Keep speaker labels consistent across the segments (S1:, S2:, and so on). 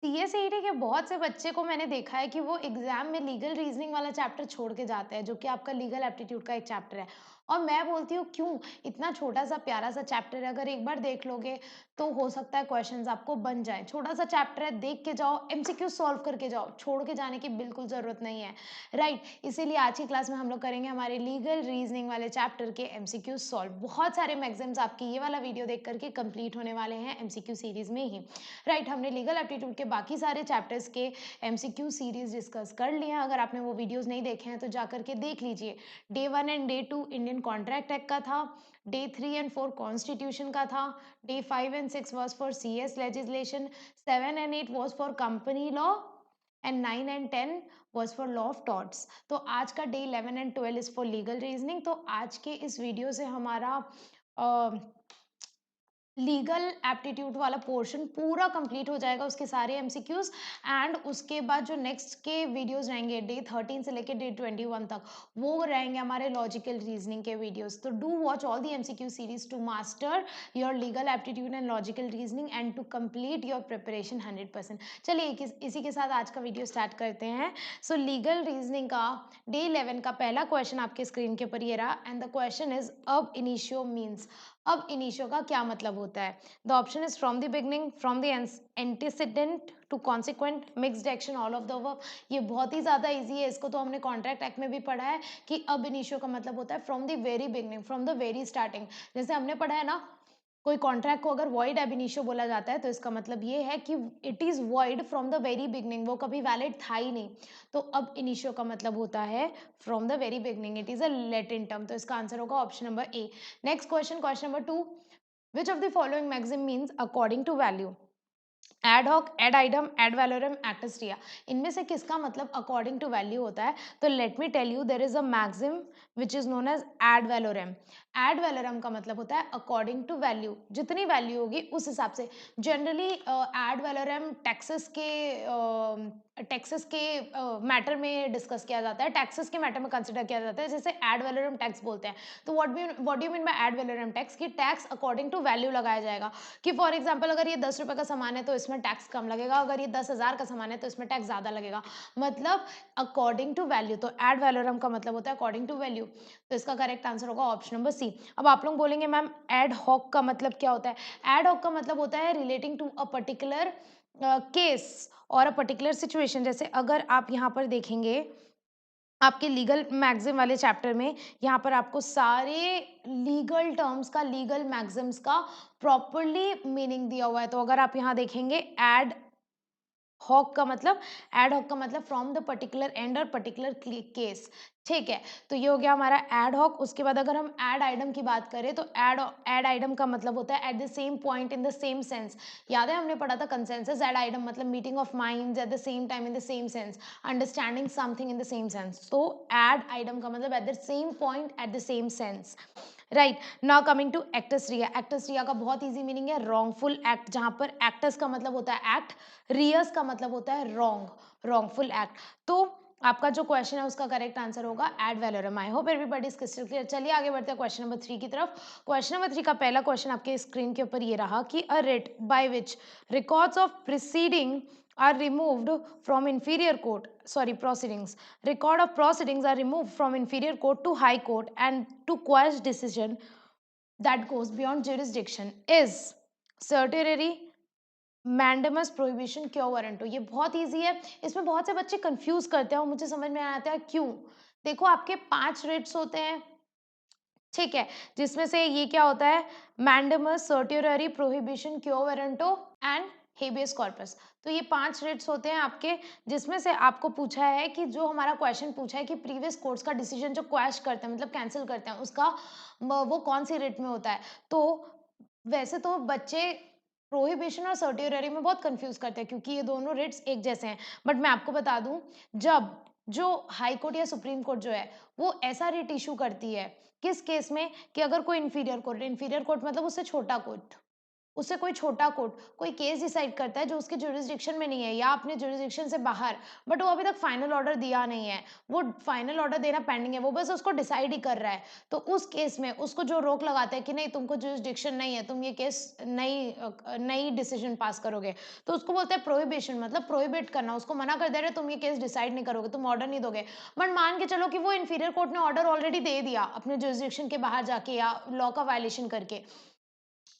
S1: सीएसईटी के बहुत से बच्चे को मैंने देखा है कि वो एग्जाम में लीगल रीजनिंग वाला चैप्टर छोड़ के जाते हैं, जो कि आपका लीगल एप्टीट्यूड का एक चैप्टर है। और मैं बोलती हूँ क्यों, इतना छोटा सा प्यारा सा चैप्टर है, अगर एक बार देख लोगे तो हो सकता है क्वेश्चंस आपको बन जाए। छोटा सा चैप्टर है, देख के जाओ, एमसीक्यू सॉल्व करके जाओ, छोड़ के जाने की बिल्कुल जरूरत नहीं है। राइट, इसीलिए आज की क्लास में हम लोग करेंगे हमारे लीगल रीजनिंग वाले चैप्टर के एमसीक्यू सॉल्व। बहुत सारे मैगजीम्स आपकी ये वाला वीडियो देख करके कंप्लीट होने वाले हैं एमसीक्यू सीरीज में ही। राइट, हमने लीगल एप्टीट्यूड के बाकी सारे चैप्टर्स के एमसीक्यू सीरीज डिस्कस कर लिए हैं। अगर आपने वो वीडियोस नहीं देखे हैं तो जा करके देख लीजिए। Day 1 and day 2 Indian contract act का था, डे 3 एंड 4 कॉन्स्टिट्यूशन का था, day 5 and 6 was for CS legislation, 7 and 8 was for company law and 9 and 10 was for law of torts. तो आज का day 11 and 12 is for legal reasoning. तो आज के इस वीडियो से हमारा लीगल एप्टीट्यूड वाला पोर्शन पूरा कंप्लीट हो जाएगा, उसके सारे एमसीक्यूज। एंड उसके बाद जो नेक्स्ट के वीडियोस रहेंगे डे 13 से लेकर डे 21 तक, वो रहेंगे हमारे लॉजिकल रीजनिंग के वीडियोस। तो do watch all the MCQ series to master your legal aptitude and logical reasoning and to complete your preparation 100%। चलिए इसी के साथ आज का वीडियो स्टार्ट करते हैं। सो लीगल रीजनिंग का डे 11 का पहला क्वेश्चन आपके स्क्रीन के ऊपर ये रहा, and the question is ab initio means. Ab initio का क्या मतलब होता है? The option is from the beginning, from the antecedent to consequent, mixed action, all of the above. ये बहुत ही ज्यादा इजी है, इसको तो हमने कॉन्ट्रैक्ट एक्ट में भी पढ़ा है कि अब इनिशियो का मतलब होता है from the very beginning, from the very starting. जैसे हमने पढ़ा है ना, कोई कॉन्ट्रैक्ट को अगर वॉइड एब इनिशियो बोला जाता है तो इसका मतलब ये है कि it is void from the very beginning, वो कभी वैलिड था ही नहीं। तो अब इनिशियो का मतलब होता है from the very beginning, it is a Latin term. तो इसका आंसर होगा option number A. Next question, question number 2, which of the following maxim means according to value? Ad hoc, ad idem, ad valorem, actus reus. इनमें से किसका मतलब according to value होता है? तो let me tell you, there is a maxim which is known as ad valorem. Ad valorem का मतलब होता है अकॉर्डिंग टू वैल्यू, जितनी वैल्यू होगी उस हिसाब से। जनरली एड वैलोरम टैक्सेस के मैटर में डिस्कस किया जाता है, टैक्सेस के मैटर में कंसिडर किया जाता है। जैसे एड वैलोरम टैक्स बोलते हैं, तो what do you mean bye ad valorem tax? कि टैक्स अकॉर्डिंग टू वैल्यू लगाया जाएगा। कि फॉर एग्जाम्पल अगर ये 10 रुपए का सामान है तो इसमें टैक्स कम लगेगा, अगर ये 10,000 का सामान है तो इसमें टैक्स ज्यादा लगेगा। मतलब अकॉर्डिंग टू वैल्यू। तो एड वैलोरम का मतलब होता है अकॉर्डिंग टू वैल्यू। तो इसका करेक्ट आंसर होगा ऑप्शन नंबर सी। अब आप लोग बोलेंगे मैम एड हॉक का मतलब क्या होता है? एड हॉक का मतलब होता है relating to a particular case और अ पर्टिकुलर सिचुएशन। जैसे अगर आप यहाँ पर देखेंगे आपके लीगल मैगज़िम वाले चैप्टर में, यहाँ पर आपको सारे लीगल टर्म्स का, लीगल मैगज़िम्स का प्रॉपरली मीनिंग दिया हुआ है। तो अगर आप यहाँ देखेंगे एड हॉक का मतलब, एड हॉक का मतलब फ्रॉम द पर्टिकुलर एंड और पर्टिकुलर केस। ठीक है, तो ये हो गया हमारा एड हॉक। उसके बाद अगर हम एड आइटम की बात करें तो एड आइटम का मतलब होता है at the same point in the same sense. याद है हमने पढ़ा था कंसेंसस। एड आइटम मतलब meeting of minds at the same time in the same sense, understanding something in the same sense. तो एड आइटम का मतलब at the same point at the same sense. Right, now coming to actus reus. Actus reus का बहुत easy meaning है wrongful act, जहां पर acts का मतलब होता है एक्ट, रियस का मतलब होता है रॉन्ग, रॉन्गफुल एक्ट। तो आपका जो क्वेश्चन है उसका करेक्ट आंसर होगा ad valorem. I hope everybody is crystal clear. चलिए आगे बढ़ते हैं क्वेश्चन नंबर 3 की तरफ। क्वेश्चन नंबर 3 का पहला क्वेश्चन आपके स्क्रीन के ऊपर ये रहा कि a writ by which records of preceding are removed from inferior court, sorry, proceedings, record of proceedings are removed from inferior court to high court and to quash decision that goes beyond jurisdiction is certiorari, mandamus, prohibition, क्यों warranto. ये बहुत easy है, इसमें बहुत से बच्चे confuse करते हैं और मुझे समझ में आता है क्यों। देखो आपके 5 रिट्स होते हैं, ठीक है, जिसमें से ये क्या होता है? Mandamus, certiorari, prohibition, quo warranto and habeas corpus. तो ये 5 रिट्स होते हैं आपके, जिसमें से आपको पूछा है कि जो हमारा क्वेश्चन पूछा है कि प्रीवियस कोर्ट्स का डिसीजन जो क्वैश करते हैं, मतलब कैंसिल करते हैं, उसका वो कौन सी रिट में होता है। तो वैसे तो बच्चे प्रोहिबिशन और सर्टियररी में बहुत कंफ्यूज करते हैं क्योंकि ये दोनों रिट्स एक जैसे हैं। बट मैं आपको बता दूं, जब जो हाई कोर्ट या सुप्रीम कोर्ट जो है वो ऐसा रिट इशू करती है, किस केस में? कि अगर कोई इंफीरियर कोर्ट मतलब उससे छोटा कोर्ट, उससे कोई छोटा कोर्ट कोई केस डिसाइड करता है जो उसके जुरिस्डिक्शन में नहीं है या अपने जुरिस्डिक्शन से बाहर, बट वो अभी तक फाइनल ऑर्डर दिया नहीं है, वो फाइनल ऑर्डर देना पेंडिंग है, वो बस उसको डिसाइड ही कर रहा है, तो उस केस में उसको जो रोक लगाता है कि नहीं तुमको जुरिस्डिक्शन नहीं है, तुम ये केस नई डिसीजन पास करोगे, तो उसको बोलते हैं प्रोहिबिशन, मतलब प्रोहिबिट करना, उसको मना कर दे रहे तुम ये केस डिसाइड नहीं करोगे, तुम ऑर्डर नहीं दोगे। बट मान के चलो कि वो इन्फीरियर कोर्ट ने ऑर्डर ऑलरेडी दे दिया अपने जुरिस्डिक्शन के बाहर जाके या लॉ का वायलेशन करके,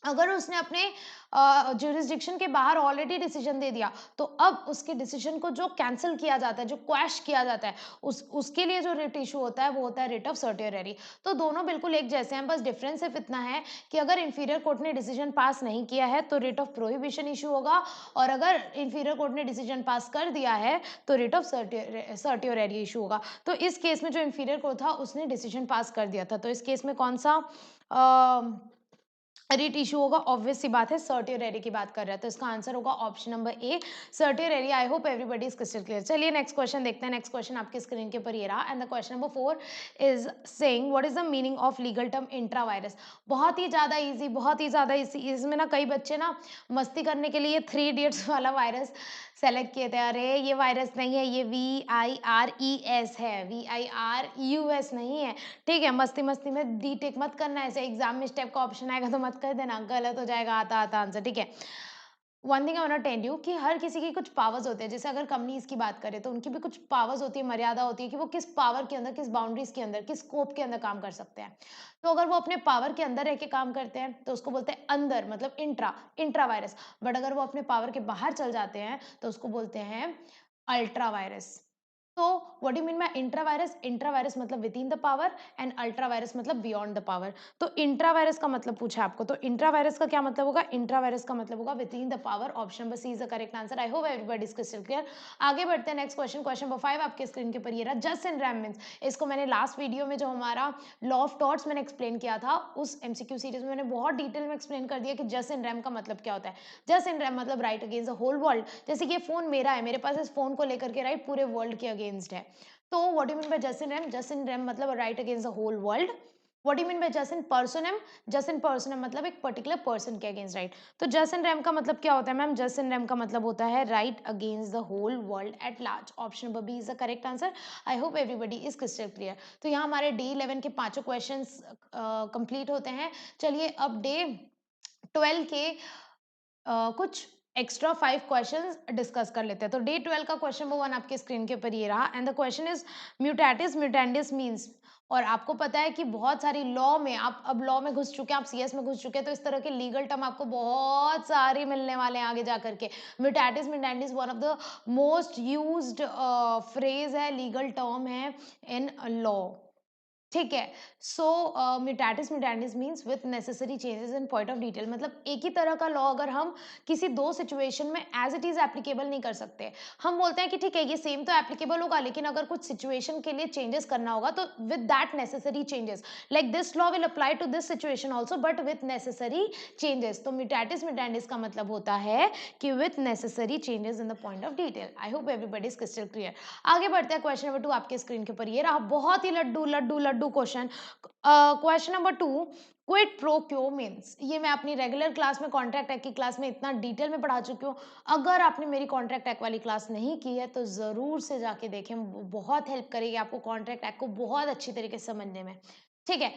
S1: अगर उसने अपने ज्यूरिसडिक्शन के बाहर ऑलरेडी डिसीजन दे दिया, तो अब उसके डिसीजन को जो कैंसिल किया जाता है, जो क्वैश किया जाता है, उसके लिए जो रिट इशू होता है वो होता है रिट ऑफ सर्टियरी। तो दोनों बिल्कुल एक जैसे हैं, बस डिफरेंस सिर्फ इतना है कि अगर इंफीरियर कोर्ट ने डिसीजन पास नहीं किया है तो रिट ऑफ प्रोहिबिशन इशू होगा, और अगर इंफीरियर कोर्ट ने डिसीजन पास कर दिया है तो रिट ऑफ सर्टियरी इशू होगा। तो इस केस में जो इंफीरियर कोर्ट था उसने डिसीजन पास कर दिया था, तो इस केस में कौन सा रिट इशू होगा? ऑब्वियस सी बात है, सर्टियरी की बात कर रहे हैं, तो इसका आंसर होगा option number A, सर्टियरी। I hope everybody is crystal clear. चलिए नेक्स्ट क्वेश्चन देखते हैं। नेक्स्ट क्वेश्चन आपकी स्क्रीन के ऊपर ये रहा, and the question number 4 is saying what is the meaning of legal term intra vires. बहुत ही ज्यादा इजी, बहुत ही ज्यादा इजी। इसमें ना कई बच्चे ना मस्ती करने के लिए 3 इडियट्स वाला वायरस सेलेक्ट किए थे, अरे ये वायरस नहीं है, ये VIRES है, VIRUS नहीं है, ठीक है। मस्ती मस्ती में डी टिक मत करना, ऐसे एग्जाम में स्टेप का ऑप्शन आएगा तो मत कर देना, गलत हो जाएगा आता आता आंसर, ठीक है। One thing I want to tell you कि हर किसी की कुछ पावर्स होते हैं, जैसे अगर कंपनीज की बात करें तो उनकी भी कुछ पावर्स होती है, मर्यादा होती है कि वो किस पावर के अंदर, किस बाउंड्रीज के अंदर, किस स्कोप के अंदर काम कर सकते हैं। तो अगर वो अपने पावर के अंदर रह के काम करते हैं तो उसको बोलते हैं अंदर, मतलब इंट्रा वायरस। बट अगर वो अपने पावर के बाहर चल जाते हैं तो उसको बोलते हैं अल्ट्रा वायरस। तो what do you mean by intra vires? Intra vires मतलब within the power, and ultra vires मतलब बियॉन्ड द पावर। तो इंट्रावायरस का मतलब पूछा आपको, तो इंट्रावायरस का क्या मतलब होगा? इंट्रावायरस का मतलब होगा within the power. Option number C is the correct answer. I hope everybody is crystal clear. आगे बढ़ते हैं, नेक्स्ट क्वेश्चन, क्वेश्चन नंबर 5 आपके स्क्रीन के ऊपर ये रहा, जस्ट इन रैम मींस। इसको मैंने लास्ट वीडियो में जो हमारा लॉ ऑफ टॉर्ट्स मैंने एक्सप्लेन किया था, उस एमसीक्यू सीरीज में मैंने बहुत डिटेल में एक्सप्लेन कर दिया कि जस्ट इन रैम का मतलब क्या होता है। जस्ट इन रैम मतलब right against the whole world. जैसे कि ये फोन मेरा है, मेरे पास इस फोन को लेकर के राइट पूरे वर्ल्ड के अगेंस्ट है। तो what do you mean by jus in rem? Jus in rem मतलब right against the whole world. What do you mean by jus in personam? Jus in personam मतलब एक पर्टिकुलर पर्सन के against, right. तो jus in rem का मतलब क्या होता है मैम? जस्ट इन रैम का मतलब होता है right against the whole world at large. Option number B is the correct answer. I hope everybody is crystal clear. तो यहाँ हमारे डे 11 के पांचों क्वेश्चन कंप्लीट होते हैं। चलिए अब डे 12 के कुछ एक्स्ट्रा 5 क्वेश्चंस डिस्कस कर लेते हैं। तो डे 12 का क्वेश्चन नंबर 1 आपके स्क्रीन के ऊपर ये रहा, and the question is म्यूटेटिस mutandis means. और आपको पता है कि बहुत सारी लॉ में, आप अब लॉ में घुस चुके हैं, आप सीएस में घुस चुके हैं, तो इस तरह के लीगल टर्म आपको बहुत सारे मिलने वाले हैं आगे जा करके। Mutatis mutandis one of the most used phrase है, लीगल टर्म है इन लॉ, ठीक है। So mutatis mutandis means with necessary changes in point of detail, मतलब एक ही तरह का लॉ अगर हम किसी दो सिचुएशन में एज इट इज एप्लीकेबल नहीं कर सकते। हम बोलते हैं कि ठीक है ये सेम तो एप्लीकेबल होगा, लेकिन अगर कुछ सिचुएशन के लिए चेंजेस करना होगा तो with that necessary changes, like this law will apply to this situation also but with necessary changes. तो म्यूटेटिस म्यूटेंडिस का मतलब होता है कि with necessary changes in the point of detail. I hope everybody is crystal clear. आगे बढ़ते हैं, question number 2 आपके स्क्रीन के ऊपर ये रहा, बहुत ही laddoo laddoo laddoo question. Question number 2, quid pro quo means. ये मैं अपनी रेगुलर क्लास में, कॉन्ट्रैक्ट एक्ट की क्लास में इतना डिटेल में पढ़ा चुकी हूँ। अगर आपने मेरी कॉन्ट्रैक्ट एक्ट वाली क्लास नहीं की है तो जरूर से जाके देखें, बहुत हेल्प करेगी आपको कॉन्ट्रैक्ट एक्ट को बहुत अच्छी तरीके से समझने में, ठीक है।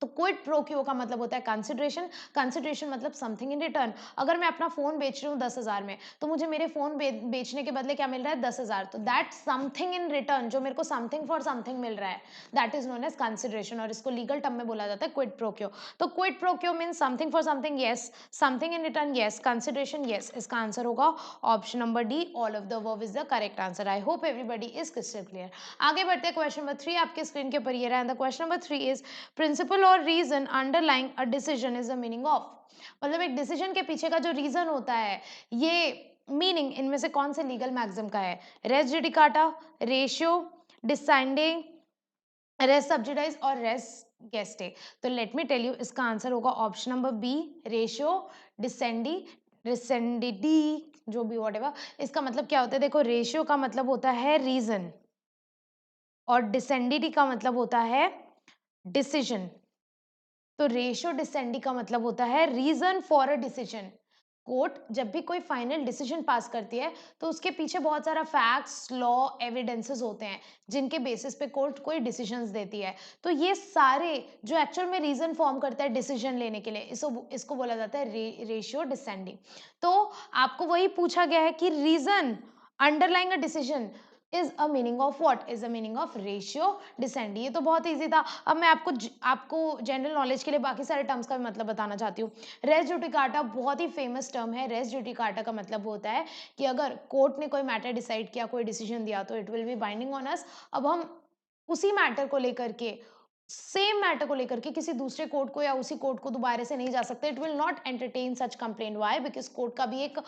S1: तो क्विड प्रो क्यो का मतलब होता है कंसिडरेशन। कंसिडरेशन मतलब समथिंग इन रिटर्न। अगर मैं अपना फोन बेच रही हूँ 10,000 में, तो मुझे मेरे फोन बेचने के बदले क्या मिल रहा है? 10,000। तो दैट समथिंग इन रिटर्न, जो मेरे को समथिंग फॉर समथिंग मिल रहा है, that is known as consideration, और इसको लीगल टर्म में बोला जाता है क्विड प्रो क्यो। तो quid pro quo mean something for something, yes. Something in return, yes. Consideration, yes. इसका आंसर होगा option number D, all of the above is the correct answer. I hope everybody is crystal clear. आगे बढ़ते हैं, question number 3 आपके screen के ऊपर ये रहा, and the question number 3 is principle और reason underlying a decision is the meaning of. मतलब एक डिसीजन के पीछे का जो रीजन होता है, ये मीनिंग इनमें से कौन से लीगल मैक्सिम का है? Res judicata, ratio, decidendi, res sub judice और रेस गेस्टे। तो लेट मी टेल यू, इसका आंसर होगा option number B, ratio decidendi decidendi, जो भी व्हाटएवर। इसका मतलब क्या होता है? देखो, रेशियो का मतलब होता है रीजन और डिसेंडिडी का मतलब होता है डिसीजन। तो रेशियो डिसेंडी का मतलब होता है reason for a decision. Court जब भी कोई फाइनल डिसीजन पास करती है तो उसके पीछे बहुत सारा फैक्ट्स, लॉ, एविडेंसेस होते हैं जिनके बेसिस पे कोर्ट कोई डिसीजंस देती है। तो ये सारे जो एक्चुअल में रीजन फॉर्म करता है डिसीजन लेने के लिए, इसको बोला जाता है रेशियो डिसेंडी। तो आपको वही पूछा गया है कि reason underlying a decision is a meaning of what, is a meaning of ratio decidendi. ये तो बहुत इजी था। अब मैं आपको जनरल नॉलेज के लिए बाकी सारे टर्म्स का भी मतलब बताना चाहती हूँ। रेस जुडिकाटा बहुत ही फेमस टर्म है। रेस जुडिकाटा का मतलब होता है कि अगर कोर्ट ने कोई मैटर डिसाइड किया, कोई डिसीजन दिया, तो it will be binding on us. अब हम उसी मैटर को लेकर के, सेम मैटर को लेकर के किसी दूसरे कोर्ट को या उसी कोर्ट को दोबारा से नहीं जा सकते। It will not entertain such complaint. Why? Because court का भी एक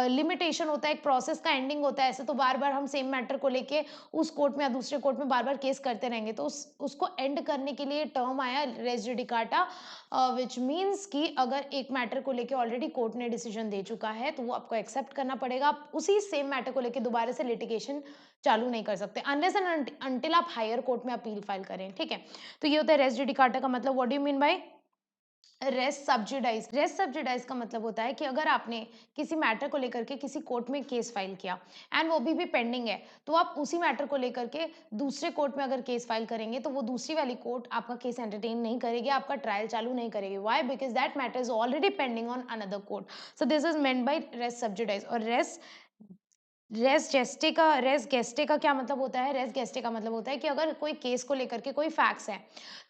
S1: लिमिटेशन होता है, एक प्रोसेस का एंडिंग होता है। ऐसे तो बार बार हम सेम मैटर को लेके उस कोर्ट में या दूसरे कोर्ट में बार बार केस करते रहेंगे। तो उसको एंड करने के लिए टर्म आया रेस जुडिकाटा, विच मीन्स कि अगर एक मैटर को लेके ऑलरेडी कोर्ट ने डिसीजन दे चुका है तो वो आपको एक्सेप्ट करना पड़ेगा। आप उसी सेम मैटर को लेके दोबारा से लिटिगेशन चालू नहीं कर सकते अनलेस एंड अंटिल आप हायर कोर्ट में अपील फाइल करें। ठीक है, तो ये होता है रेस जुडिकाटा का मतलब। What do you mean by res sub judice? Res sub judice का मतलब होता है कि अगर आपने किसी मैटर को लेकर के किसी कोर्ट में केस फाइल किया एंड वो अभी भी पेंडिंग है, तो आप उसी मैटर को लेकर के दूसरे कोर्ट में अगर केस फाइल करेंगे तो वो दूसरी वाली कोर्ट आपका केस एंटरटेन नहीं करेगी, आपका ट्रायल चालू नहीं करेगी। Why? Because that matter is already pending on another court. So this is meant by res sub judice. और रेस गेस्टे का क्या मतलब होता है? रेस गेस्टे का मतलब होता है कि अगर कोई केस को लेकर के कोई फैक्ट्स है,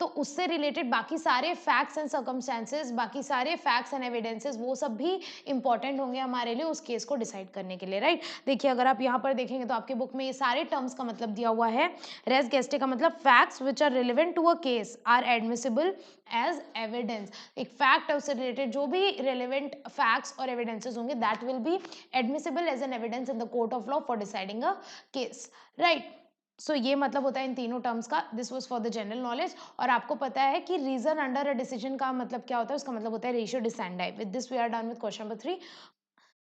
S1: तो उससे रिलेटेड बाकी सारे फैक्ट्स एंड सर्कमस्टेंसेस, बाकी सारे फैक्ट्स एंड एविडेंसेस, वो सब भी इंपॉर्टेंट होंगे हमारे लिए उस केस को डिसाइड करने के लिए, राइट? देखिए, अगर आप यहाँ पर देखेंगे तो आपके बुक में ये सारे टर्म्स का मतलब दिया हुआ है। रेस गेस्टे का मतलब facts which are relevant to a case are admissible as evidence. एक फैक्ट है, उससे रिलेटेड जो भी रिलेवेंट फैक्ट्स और एविडेंसेस होंगे, that will be admissible as an evidence in the court of law for deciding a case, right? सो ये मतलब होता है इन तीनों टर्म्स का। This was for the general knowledge. और आपको पता है कि रीजन अंडर अ डिसीजन का मतलब क्या होता है? उसका मतलब होता है ratio decidendi. With this we are done with question number 3।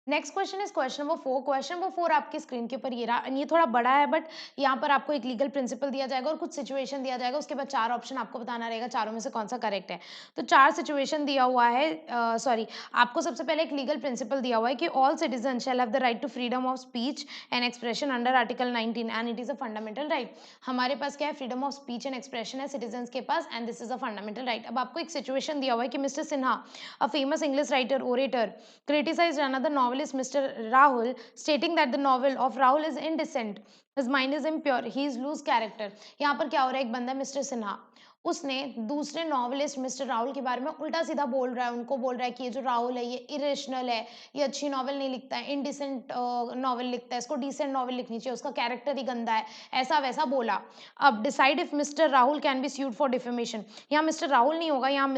S1: Next question is question number 4। Question number 4 आपकी स्क्रीन के ऊपर ये रहा। ये थोड़ा बड़ा है, बट यहाँ पर आपको एक लीगल प्रिंसिपल दिया जाएगा और कुछ सिचुएशन दिया जाएगा। उसके बाद 4 ऑप्शन आपको बताना रहेगा, चारों में से कौन सा करेक्ट है। तो 4 सिचुएशन दिया हुआ है। सॉरी, आपको सबसे पहले एक लीगल प्रिंसिपल दिया हुआ है कि all citizen shall have the right to freedom of speech and expression under article 19 and it is a fundamental right. हमारे पास क्या है? Freedom of speech and expression है सिटीजन के पास, and this is a fundamental right. अब आपको एक सिचुएशन दिया हुआ है कि mister Sinha, a famous English writer orator, criticized another novelist, Mr. Rahul, stating that the novel of Rahul is indecent. His mind is impure. He is loose character. यहाँ पर क्या हो रहा है? एक बंदा मिस्टर सिन्हा, उसने दूसरे नॉवलिस्ट मिस्टर राहुल के बारे में उल्टा सीधा बोल रहा है। उनको बोल रहा है कि ये जो राहुल है ये इरेशनल है, ये अच्छी नॉवल नहीं लिखता है, इनडिसेंट नॉवल लिखता है, इसको डिसेंट नॉवल लिखनी चाहिए, उसका कैरेक्टर ही गंदा है, ऐसा वैसा बोला। अब decide if mister Rahul can be sued for defamation. यहाँ मिस्टर राहुल नहीं होगा, यहाँ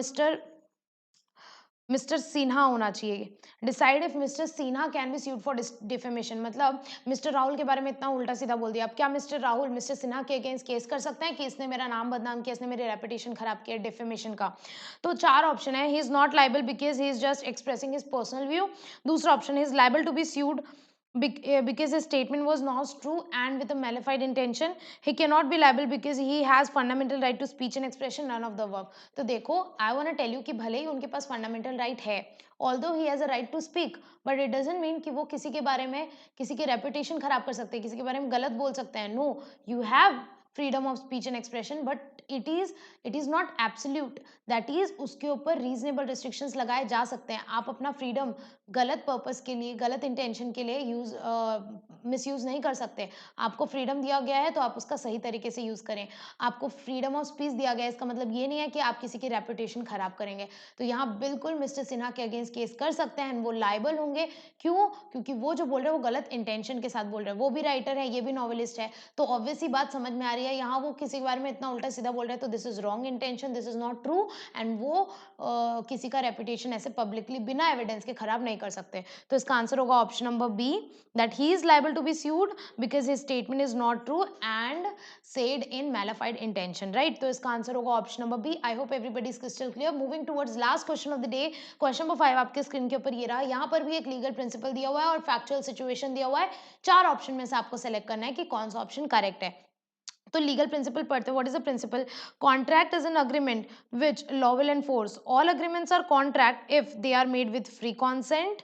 S1: मिस्टर सिन्हा होना चाहिए। Decide if mister Sinha can be sued for defamation, मतलब मिस्टर राहुल के बारे में इतना उल्टा सीधा बोल दिया। अब क्या मिस्टर राहुल मिस्टर सिन्हा के अगेंस्ट केस कर सकते हैं कि इसने मेरा नाम बदनाम किया, इसने मेरी रेपुटेशन खराब किया, डिफेमेशन का? तो 4 ऑप्शन है। He is not liable because he is just expressing his personal view. दूसरा option is liable to be sued because his statement was not true and with a malified intention. He cannot be liable because he has fundamental right to speech and expression, none of the above. तो देखो, I want to tell you कि भले ही उनके पास fundamental right है, although he has a right to speak, but it doesn't mean कि वो किसी के बारे में किसी की reputation खराब कर सकते हैं, किसी के बारे में गलत बोल सकते हैं। No, you have freedom of speech and expression, but it is not absolute. That is, उसके ऊपर reasonable restrictions लगाए जा सकते हैं। आप अपना freedom गलत पर्पस के लिए, गलत इंटेंशन के लिए मिसयूज नहीं कर सकते। आपको फ्रीडम दिया गया है तो आप उसका सही तरीके से यूज करें। आपको फ्रीडम ऑफ स्पीच दिया गया है, इसका मतलब ये नहीं है कि आप किसी की रेपुटेशन खराब करेंगे। तो यहाँ बिल्कुल मिस्टर सिन्हा के अगेंस्ट केस कर सकते हैं, वो लाइबल होंगे। क्यों? क्योंकि वो जो बोल रहे हैं वो गलत इंटेंशन के साथ बोल रहे हैं। वो भी राइटर है, ये भी नॉवेलिस्ट है, तो ऑब्वियस ही बात समझ में आ रही है। यहाँ वो किसी के बारे में इतना उल्टा सीधा बोल रहे हैं, तो this is wrong intention, this is not true, and वो किसी का रेपुटेशन ऐसे पब्लिकली बिना एविडेंस के खराब नहीं कर सकते। तो इसका आंसर होगा option number B, that he is liable to be sued because his statement is not true and said in malified intention, right? तो इसका आंसर होगा option number B. I hope everybody is crystal clear. Moving towards last question of the day, question number 5 आपके screen के ऊपर ये रहा। यहाँ पर भी एक लीगल प्रिंसिपल दिया हुआ है और फैक्चुअल सिचुएशन दिया हुआ है। 4 ऑप्शन में से आपको सेलेक्ट करना है कि कौन सा ऑप्शन करेक्ट है। तो लीगल प्रिंसिपल पढ़ते हैं. What is the principle? Contract is an agreement which law will enforce. All agreements are contract if they are made with free consent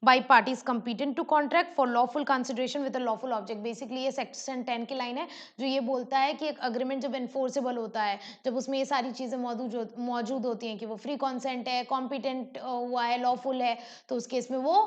S1: by parties competent to contract for lawful consideration with a lawful object. Basically ये section 10 की line है जो ये बोलता है कि एक agreement जब एनफोर्सेबल होता है, जब उसमें ये सारी चीजें मौजूद होती हैं कि वो फ्री कॉन्सेंट है, कॉम्पिटेंट हुआ है, लॉफुल है, तो उस केस में वो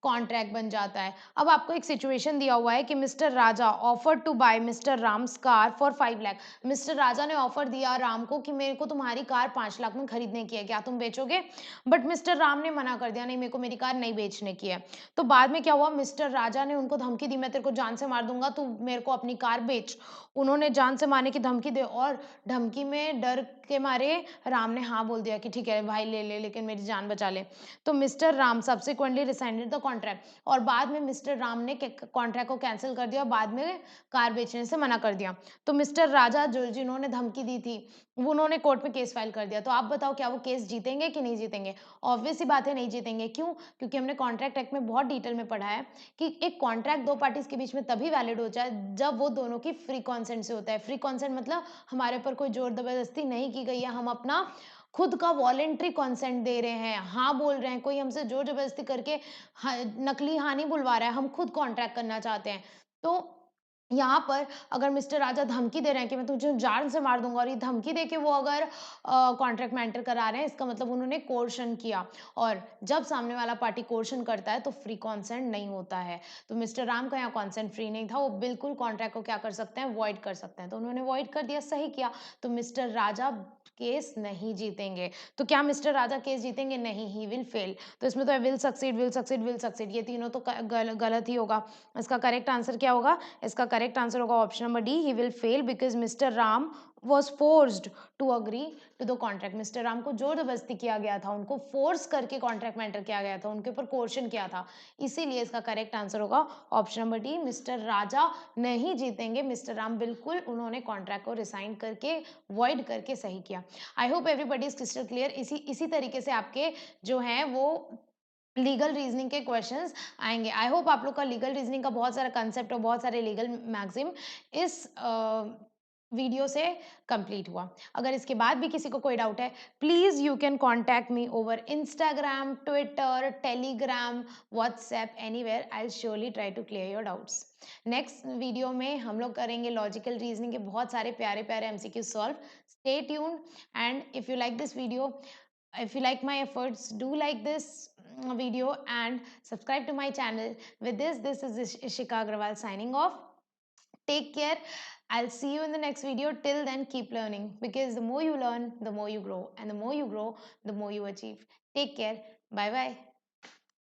S1: कॉन्ट्रैक्ट बन जाता है. अब आपको एक सिचुएशन दिया हुआ है कि mister Raja offer to buy mister Ram's car for 5 lakh. Mister Raja ने ऑफर दिया राम को कि मेरे को तुम्हारी कार 5 लाख में खरीदने की है, क्या तुम बेचोगे? बट मिस्टर राम ने मना कर दिया, नहीं मेरे को मेरी कार नहीं बेचने की है. तो बाद में क्या हुआ, मिस्टर राजा ने उनको धमकी दी, मैं तेरे को जान से मार दूंगा, तू मेरे को अपनी कार बेच. उन्होंने जान से मारने की धमकी दी और धमकी में डर के मारे राम ने हाँ बोल दिया कि ठीक है भाई ले ले, लेकिन मेरी जान बचा ले. तो mister Ram subsequently rescinded the contract और बाद में मिस्टर राम ने कॉन्ट्रैक्ट को कैंसिल कर दिया और बाद में कार बेचने से मना कर दिया. तो मिस्टर राजा जो जिन्होंने धमकी दी थी वो उन्होंने कोर्ट में केस फाइल कर दिया. तो आप बताओ क्या वो केस जीतेंगे कि नहीं जीतेंगे? ऑब्वियस सी बात है नहीं जीतेंगे. क्यों? क्योंकि हमने कॉन्ट्रैक्ट एक्ट में बहुत डिटेल में पढ़ा है कि एक कॉन्ट्रैक्ट दो पार्टीज के बीच में तभी वैलिड हो जाए जब वो दोनों की फ्री कॉन्सेंट से होता है. फ्री कॉन्सेंट मतलब हमारे ऊपर कोई जोर जबरदस्ती नहीं की गई है, हम अपना खुद का वॉलेंट्री कंसेंट दे रहे हैं, हाँ बोल रहे हैं, कोई हमसे जोर जबरदस्ती करके नकली हाँ नहीं बुलवा रहा है, हम खुद कॉन्ट्रैक्ट करना चाहते हैं. तो यहाँ पर अगर मिस्टर राजा धमकी दे रहे हैं कि मैं तुझे जान से मार दूंगा और ये धमकी दे के वो अगर कॉन्ट्रैक्ट में एंटर करा रहे हैं, इसका मतलब उन्होंने कोर्शन किया. और जब सामने वाला पार्टी कोर्शन करता है तो फ्री कॉन्सेंट नहीं होता है. तो मिस्टर राम का यहाँ कॉन्सेंट फ्री नहीं था, वो बिल्कुल कॉन्ट्रैक्ट को क्या कर सकते हैं, वॉइड कर सकते हैं. तो उन्होंने वॉइड कर दिया, सही किया. तो मिस्टर राजा केस नहीं जीतेंगे. तो क्या मिस्टर राजा केस जीतेंगे? नहीं, ही विल फेल. तो इसमें तो will succeed, will succeed, will succeed, ये तीनों तो गलत ही होगा. इसका करेक्ट आंसर क्या होगा? इसका करेक्ट आंसर होगा option number D, he will fail because mister Ram was forced to agree to the contract. Mister Ram को जोर जबरदस्ती किया गया था, उनको फोर्स करके कॉन्ट्रैक्ट में एंटर किया गया था, उनके ऊपर कोर्शन किया था. इसीलिए इसका करेक्ट आंसर होगा ऑप्शन नंबर डी, मिस्टर राजा नहीं जीतेंगे. मिस्टर राम बिल्कुल उन्होंने कॉन्ट्रैक्ट को रिसाइन करके वॉइड करके सही किया. आई hope everybody is crystal clear. इसी तरीके से आपके जो हैं वो लीगल रीजनिंग के क्वेश्चंस आएंगे. आई होप आप लोग का लीगल रीजनिंग का बहुत सारा कंसेप्ट और बहुत सारे लीगल मैक्सिम इस वीडियो से कंप्लीट हुआ. अगर इसके बाद भी किसी को कोई डाउट है, please you can contact me over Instagram, Twitter, Telegram, WhatsApp, anywhere. I will surely try to clear your doubts. Next video में हम लोग करेंगे लॉजिकल रीजनिंग के बहुत सारे प्यारे प्यारे MCQ solve. Stay tuned and if you like this video, if you like my efforts, do like this video and subscribe to my channel. With this is Ishika Agrawal signing off. Take care. I'll see you in the next video. Till then, keep learning because the more you learn, the more you grow, and the more you grow, the more you achieve. Take care. Bye bye.